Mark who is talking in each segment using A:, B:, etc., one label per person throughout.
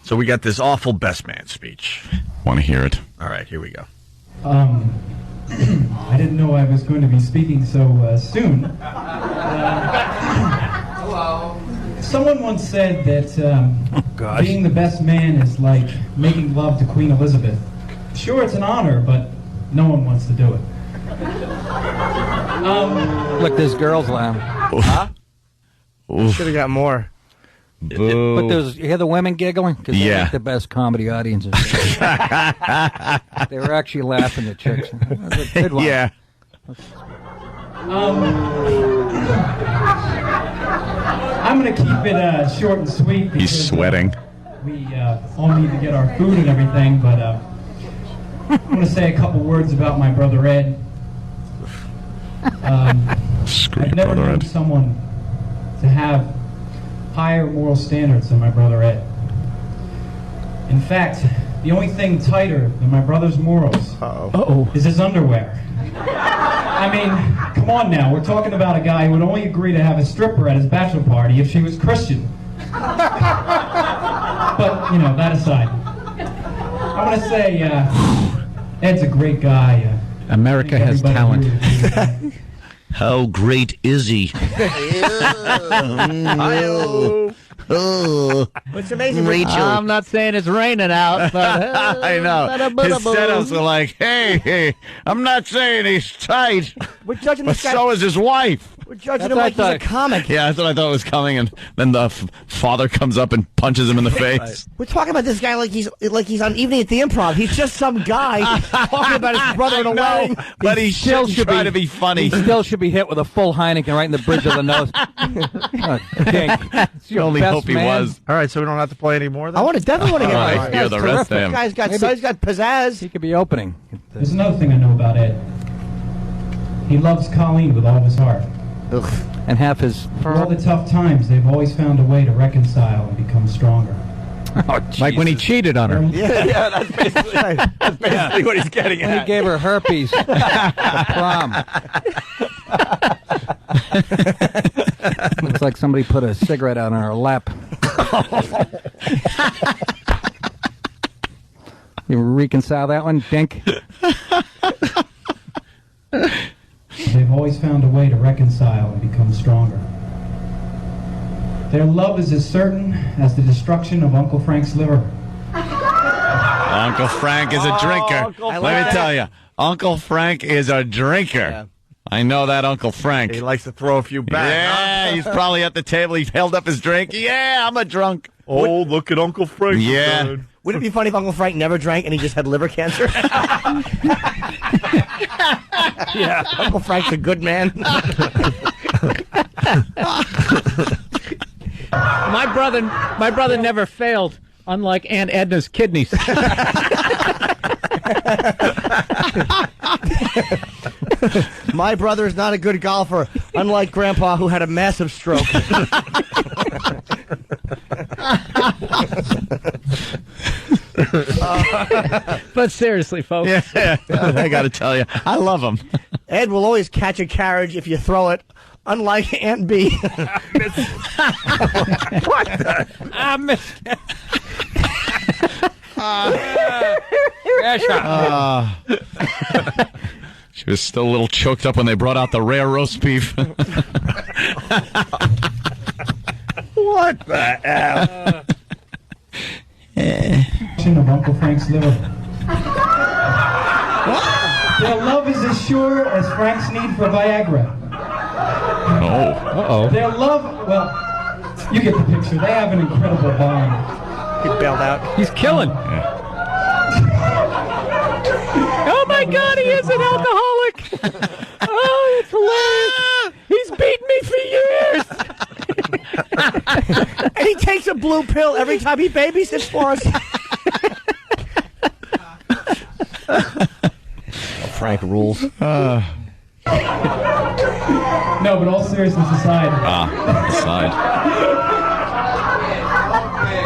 A: So we got this awful best man speech.
B: Want to hear it?
A: All right, here we go.
C: I didn't know I was going to be speaking so soon.
D: Hello.
C: Someone once said that being the best man is like making love to Queen Elizabeth. Sure, it's an honor, but no one wants to do it.
E: Look, this girl's laugh.
D: Huh? Should have got more.
B: Boo.
E: But you hear the women giggling? Because they're like the best comedy audiences. They were actually laughing, the chicks. That was a good one.
B: Yeah.
C: I'm going to keep it short and sweet. Because,
B: He's sweating.
C: We all need to get our food and everything, but I want to say a couple words about my brother Ed. I've never known someone to have higher moral standards than my brother Ed. In fact, the only thing tighter than my brother's morals is his underwear. I mean, come on now, we're talking about a guy who would only agree to have a stripper at his bachelor party if she was Christian. But, you know, that aside, I want to say Ed's a great guy.
E: America has talent.
A: How great is he?
D: What's amazing?
A: Rachel.
F: I'm not saying it's raining out, but
A: I know. His setups are like, hey, I'm not saying he's tight,
D: We're judging
A: but
D: this guy.
A: so is his wife.
D: We're judging him like he's a comic.
A: Yeah, that's what I thought was coming, and then the father comes up and punches him in the face.
D: We're talking about this guy like he's on Evening at the Improv. He's just some guy talking about his brother in a wedding.
A: But he still should try to be funny.
E: He still should be hit with a full Heineken right in the bridge of the nose.
A: You only hope he was.
F: all right, so we don't have to play any more. Then?
D: I definitely want to get
A: All right, hear the rest of him.
D: This guy's got pizzazz.
E: He could be opening.
C: There's another thing I know about Ed. He loves Colleen with all of his heart.
E: And half his...
C: Through all the tough times, they've always found a way to reconcile and become stronger.
E: Like when he cheated on her.
A: Yeah, that's basically what he's getting
E: When he gave her herpes at prom. Looks like somebody put a cigarette out on her lap. You reconcile that one, Dink?
C: They've always found a way to reconcile and become stronger. Their love is as certain as the destruction of Uncle Frank's liver.
A: Uncle Frank is a drinker. Let me tell you, Uncle Frank is a drinker. Yeah. I know that Uncle Frank.
F: He likes to throw a few back.
A: Yeah, he's probably at the table. He held up his drink. Yeah, I'm a drunk.
F: Oh, look at Uncle Frank.
A: Yeah.
D: Wouldn't it be funny if Uncle Frank never drank and he just had liver cancer?
E: Yeah.
D: Uncle Frank's a good man.
F: My brother never failed, unlike Aunt Edna's kidneys.
D: My brother is not a good golfer, unlike Grandpa, who had a massive stroke.
F: But seriously, folks.
A: Yeah, I got to tell you, I love him.
D: Ed will always catch a carriage if you throw it, unlike Aunt B.
F: What the? I missed it.
A: She was still a little choked up when they brought out the rare roast beef.
F: What the hell?
C: Of Uncle Frank's liver. Their love is as sure as Frank's need for Viagra.
A: Oh.
C: Their love, well, you get the picture. They have an incredible bond.
D: He bailed out.
F: He's killing. Oh my God, he is an alcoholic. Oh, it's hilarious. He's beaten me for years.
D: And he takes a blue pill every time he babysits for us. Frank rules.
C: No, but all seriousness aside.
A: Aside.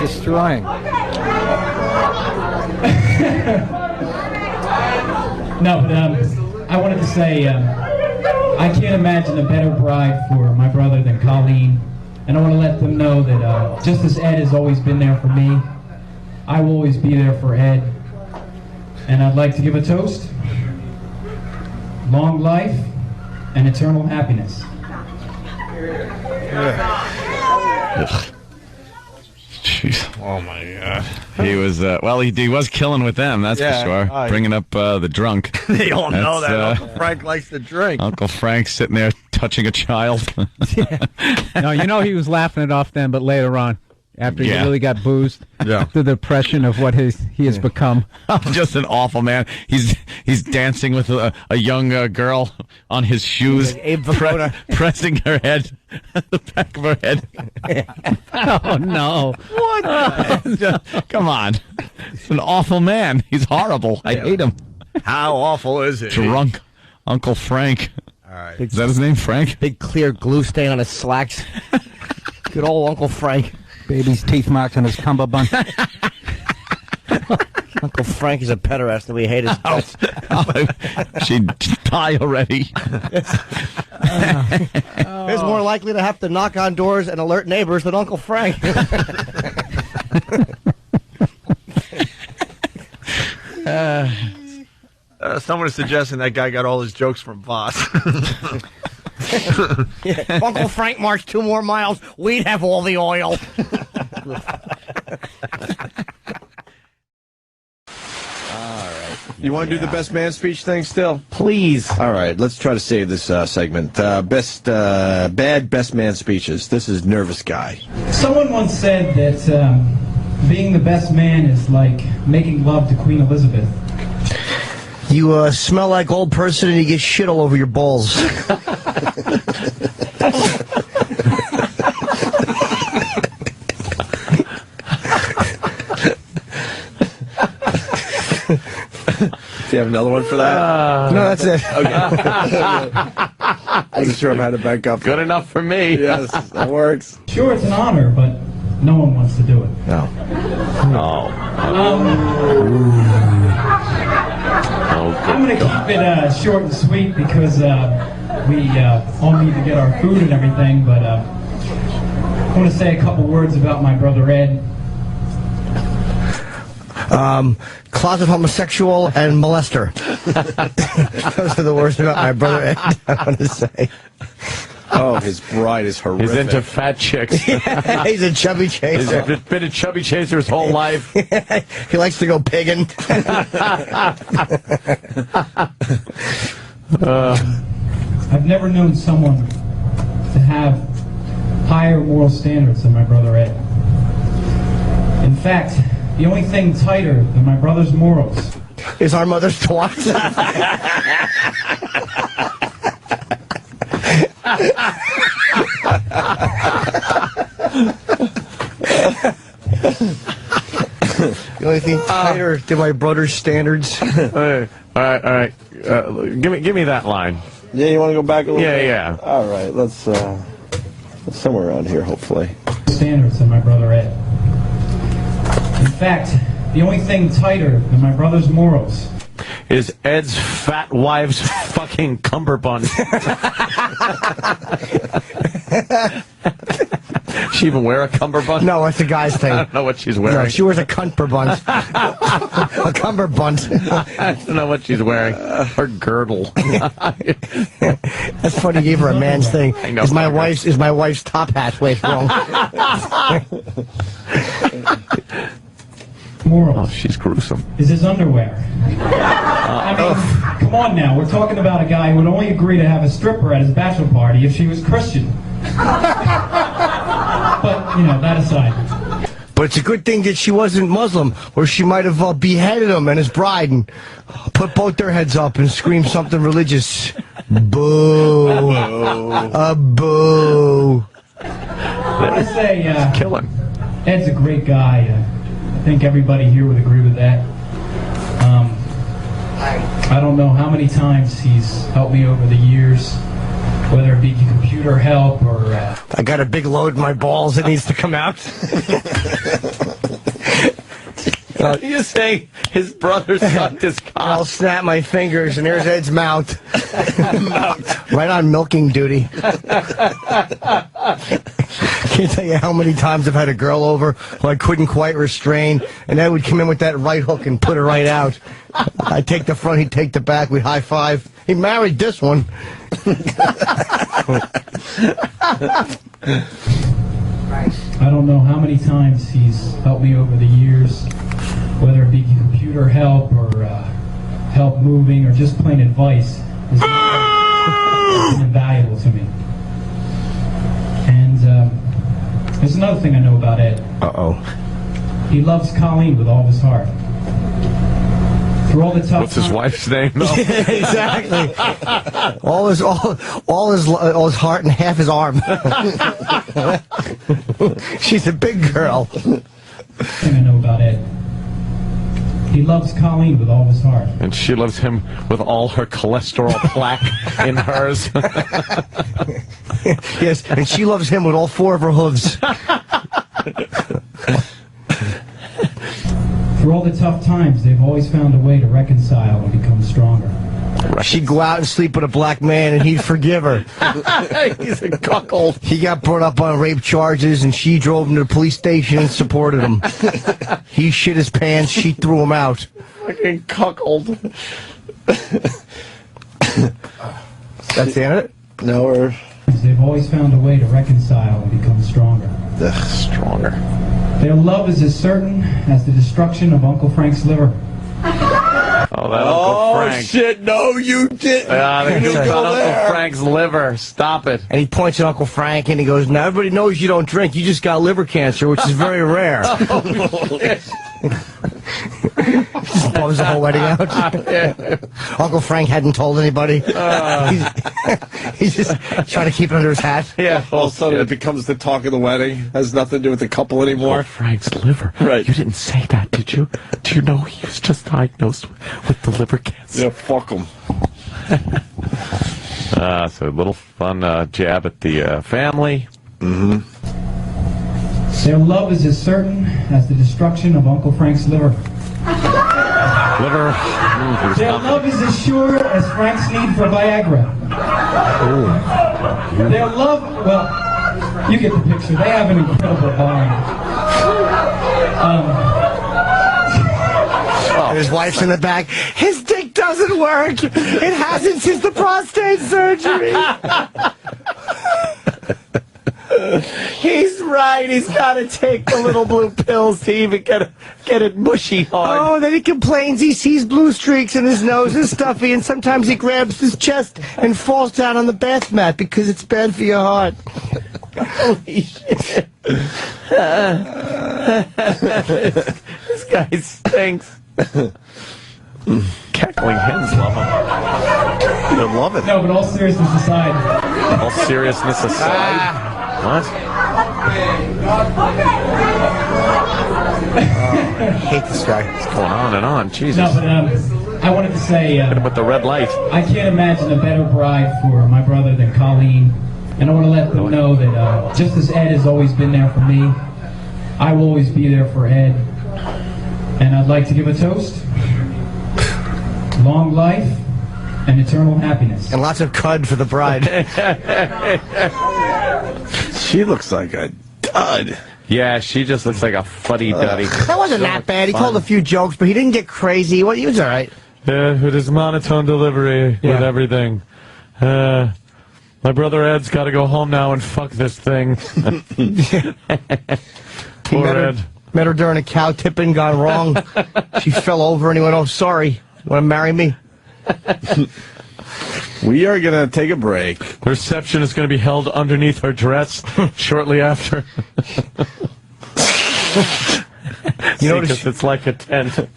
E: Destroying.
C: No, but I wanted to say I can't imagine a better bride for my brother than Colleen. And I want to let them know that just as Ed has always been there for me, I will always be there for Ed. And I'd like to give a toast. Long life and eternal happiness.
A: Jeez. Oh my God. He was he was killing with them, that's for sure. Bringing up the drunk.
D: They all know that Uncle Frank likes to drink.
A: Uncle Frank sitting there touching a child.
F: No, you know he was laughing it off then, but later on, after he really got boozed, the depression of what he has become.
A: Just an awful man. He's dancing with a young girl on his shoes, pressing her head, the back of her head.
F: Oh no!
A: What? Come on! It's an awful man. He's horrible. I hate him.
D: How awful is it?
A: Drunk Uncle Frank.
D: All right.
A: Is that his name, Frank?
D: Big clear glue stain on his slacks. Good old Uncle Frank.
E: Baby's teeth marks on his cummerbund.
D: Uncle Frank is a pederast and we hate his guts.
A: She'd die already.
D: He's more likely to have to knock on doors and alert neighbors than Uncle Frank.
G: Someone is suggesting that guy got all his jokes from Voss.
D: If Uncle Frank marched 2 more miles, we'd have all the oil.
G: You want to do the best man speech thing still?
D: Please.
G: All right, let's try to save this segment. Bad best man speeches. This is Nervous Guy.
C: Someone once said that being the best man is like making love to Queen Elizabeth.
D: You smell like old person and you get shit all over your balls.
G: Do you have another one for that?
D: No, that's it.
G: Okay. I wasn't sure how to back up.
A: Good enough for me.
G: Yes, that works.
C: Sure, it's an honor, but no one wants to do it.
G: No.
C: I'm going to keep it short and sweet because we all need to get our food and everything, but I want to say a couple words about my brother Ed.
D: Closet homosexual and molester. Those are the words about my brother Ed, I want to say.
G: Oh, his bride is horrific.
A: He's into fat chicks.
D: Yeah, he's a chubby chaser.
A: He's been a chubby chaser his whole life.
D: He likes to go pigging.
C: I've never known someone to have higher moral standards than my brother Ed. In fact, the only thing tighter than my brother's morals
D: is our mother's twats. The only thing tighter than my brother's standards.
A: All right. Give me that line.
G: Yeah, you want to go back a little bit?
A: Yeah.
G: All right, let's somewhere around here, hopefully.
C: standards than my brother Ed. In fact, the only thing tighter than my brother's morals
A: is Ed's fat wife's fucking cummerbund. She even wear a cummerbund?
D: No, it's a guy's thing.
A: I don't know what she's wearing.
D: No, she wears a cummerbund. A cummerbund.
A: I don't know what she's wearing. Her girdle.
D: That's funny. You gave her a man's thing.
A: I know.
D: Is my wife's top hat way wrong?
C: morals
A: Oh, she's gruesome.
C: is his underwear. I mean, come on now. We're talking about a guy who would only agree to have a stripper at his bachelor party if she was Christian. But, you know, that aside.
D: But it's a good thing that she wasn't Muslim, or she might have beheaded him and his bride and put both their heads up and screamed something religious. Boo. Boo.
C: I want to say,
A: Kill him.
C: Ed's a great guy. I think everybody here would agree with that. I don't know how many times he's helped me over the years, whether it be computer help or...
D: I got a big load in my balls that needs to come out.
A: You say his brother sucked his cock.
D: I'll snap my fingers, and there's Ed's mouth. Right on milking duty. Can't tell you how many times I've had a girl over who I couldn't quite restrain, and Ed would come in with that right hook and put her right out. I'd take the front, he'd take the back, we'd high five. He married this one.
C: I don't know how many times he's helped me over the years, whether it be computer help or help moving or just plain advice. It's been invaluable to me. And there's another thing I know about Ed.
D: Uh-oh.
C: He loves Colleen with all of his heart. Through all the tough
A: What's his
C: times-
A: wife's name? though?
D: Exactly. all his heart and half his arm. She's a big girl.
C: thing I know about Ed. He loves Colleen with all of his heart.
A: And she loves him with all her cholesterol plaque in hers.
D: Yes, and she loves him with all 4 of her hooves.
C: Through all the tough times, they've always found a way to reconcile and become stronger.
D: She'd go out and sleep with a black man, and he'd forgive her.
A: He's a cuckold.
D: He got brought up on rape charges, and she drove him to the police station and supported him. He shit his pants, she threw him out.
A: Fucking cuckold.
D: That's the end of it?
G: No, or
C: They've always found a way to reconcile and become stronger.
A: Stronger.
C: Their love is as certain as the destruction of Uncle Frank's liver.
A: Oh, that Uncle Frank.
G: shit! No, you didn't.
A: They
G: You
A: got
G: go
A: Uncle
G: there.
A: Frank's liver. Stop it.
D: And he points at Uncle Frank, and he goes, now everybody knows you don't drink. You just got liver cancer, which is very rare. Just blows the whole wedding out. Uncle Frank hadn't told anybody. He's just trying to keep it under his hat.
A: Yeah.
G: All of a sudden, it becomes the talk of the wedding. Has nothing to do with the couple anymore.
A: Frank's liver.
G: Right.
A: You didn't say that, did you? Do you know he was just diagnosed with the liver cancer?
G: Yeah, fuck them.
A: So a little fun jab at the family.
C: Their love is as certain as the destruction of Uncle Frank's liver.
A: Liver.
C: Their love is as sure as Frank's need for Viagra. Their love, well, you get the picture. They have an incredible bond.
D: And his wife's in the back. His dick doesn't work. It hasn't since the prostate surgery. He's right. He's got to take the little blue pills to even get it mushy hard. Oh, then he complains he sees blue streaks and his nose is stuffy, and sometimes he grabs his chest and falls down on the bath mat because it's bad for your heart. Holy shit. This guy stinks.
A: Cackling hens love him.
G: They love it.
C: No, but all seriousness aside,
A: All seriousness aside. What?
D: I hate this guy.
A: It's going on and on. Jesus.
C: no, but I wanted to say
A: With the red light.
C: I can't imagine a better bride for my brother than Colleen, and I want to let them know that just as Ed has always been there for me, I will always be there for Ed. And I'd like to give a toast: long life and eternal happiness.
D: And lots of cud for the bride.
G: She looks like a dud.
A: Yeah, she just looks like a fuddy-duddy.
D: That wasn't that bad. He told a few jokes, but he didn't get crazy. Well, he was all right.
H: With his monotone delivery, with everything. My brother Ed's got to go home now and fuck this thing. Poor Ed.
D: Met her during a cow tipping gone wrong. She fell over and he went, oh, sorry. Want to marry me?
G: We are going to take a break.
H: The reception is going to be held underneath her dress shortly after.
D: You know,
H: Because it's like a tent.
D: wasn't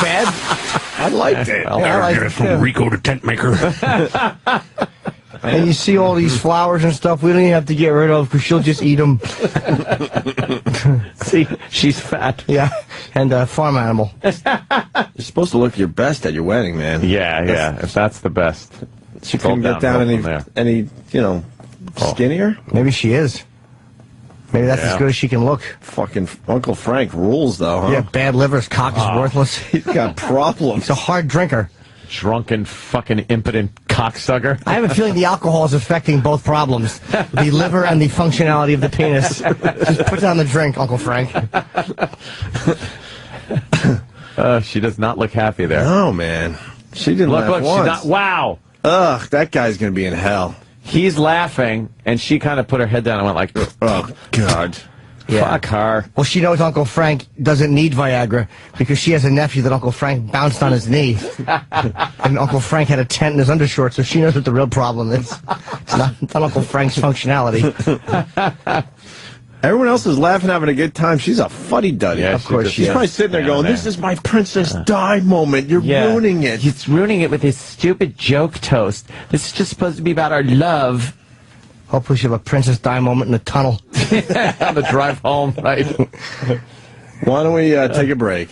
D: bad.
G: I liked it.
D: Yeah, I liked it too.
B: Rico the tent maker.
D: And you see all these flowers and stuff we don't even have to get rid of because she'll just eat them.
A: See, she's fat.
D: Yeah, and farm animal.
G: You're supposed to look your best at your wedding, man.
A: Yeah. If that's the best.
G: She couldn't get down any skinnier.
D: Maybe she is. Maybe that's as good as she can look.
G: Fucking Uncle Frank rules, though, huh?
D: Yeah, bad liver, his cock is worthless.
G: He's got problems.
D: He's a hard drinker.
A: drunken, fucking impotent cocksucker.
D: I have a feeling the alcohol is affecting both problems, the liver and the functionality of the penis. Just put down the drink, Uncle Frank.
A: She does not look happy there.
G: Oh, man. She didn't laugh
A: Look,
G: once.
A: she's not. Wow.
G: Ugh, that guy's going to be in hell.
A: He's laughing, and she kind of put her head down and went like,
G: Oh, God.
A: fuck her.
D: Well, she knows Uncle Frank doesn't need Viagra because she has a nephew that Uncle Frank bounced on his knee. And Uncle Frank had a tent in his undershorts, so she knows what the real problem is. It's not Uncle Frank's functionality.
G: Everyone else is laughing, having a good time. She's a fuddy-duddy.
A: Yeah,
G: Of course, she's probably sitting there going, "This is my Princess Di moment. You're ruining it."
A: He's ruining it with his stupid joke toast. This is just supposed to be about our love.
D: Hopefully she'll have a Princess Di moment in the tunnel.
A: On the drive home, right?
G: Why don't we take a break?